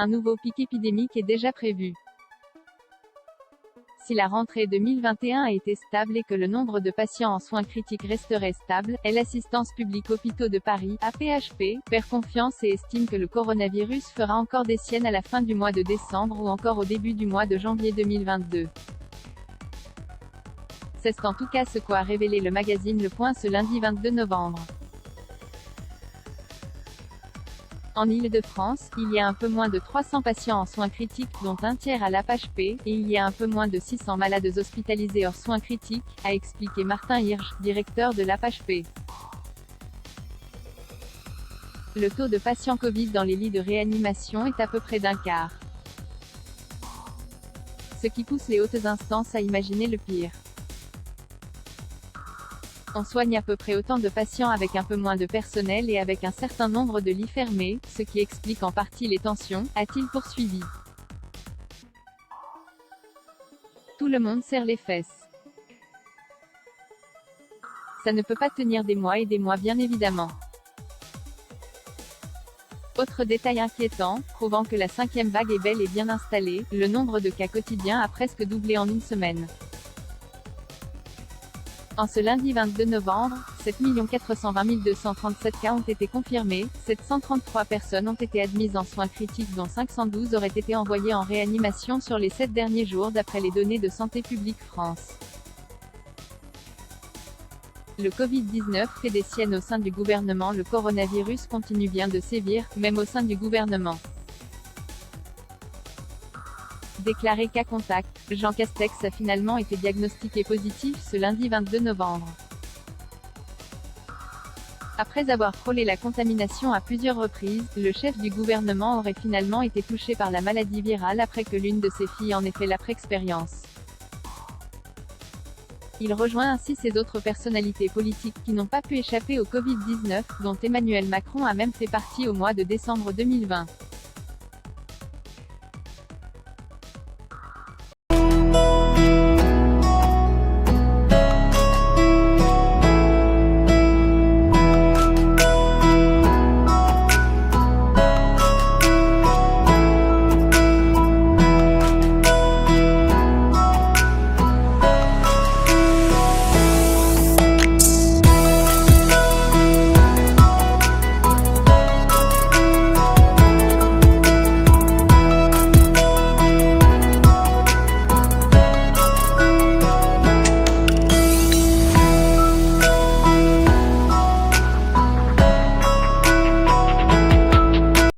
un nouveau pic épidémique est déjà prévu. Si la rentrée 2021 a été stable et que le nombre de patients en soins critiques resterait stable, l'Assistance publique Hôpitaux de Paris, AP-HP, perd confiance et estime que le coronavirus fera encore des siennes à la fin du mois de décembre ou encore au début du mois de janvier 2022. C'est en tout cas ce qu'a révélé le magazine Le Point ce lundi 22 novembre. En Île-de-France, il y a un peu moins de 300 patients en soins critiques, dont un tiers à l'AP-HP, et il y a un peu moins de 600 malades hospitalisés hors soins critiques, a expliqué Martin Hirsch, directeur de l'AP-HP. Le taux de patients Covid dans les lits de réanimation est à peu près d'un quart. Ce qui pousse les hautes instances à imaginer le pire. On soigne à peu près autant de patients avec un peu moins de personnel et avec un certain nombre de lits fermés, ce qui explique en partie les tensions, a-t-il poursuivi. Tout le monde serre les fesses. Ça ne peut pas tenir des mois et des mois bien évidemment. Autre détail inquiétant, prouvant que la 5e vague est bel et bien installée, le nombre de cas quotidiens a presque doublé en une semaine. En ce lundi 22 novembre, 7 420 237 cas ont été confirmés, 733 personnes ont été admises en soins critiques dont 512 auraient été envoyées en réanimation sur les 7 derniers jours d'après les données de Santé publique France. Le Covid-19 fait des siennes au sein du gouvernement. Le coronavirus continue bien de sévir, même au sein du gouvernement. Déclaré cas contact, Jean Castex a finalement été diagnostiqué positif ce lundi 22 novembre. Après avoir frôlé la contamination à plusieurs reprises, le chef du gouvernement aurait finalement été touché par la maladie virale après que l'une de ses filles en ait fait l'après-expérience. Il rejoint ainsi ces autres personnalités politiques qui n'ont pas pu échapper au Covid-19, dont Emmanuel Macron a même fait partie au mois de décembre 2020.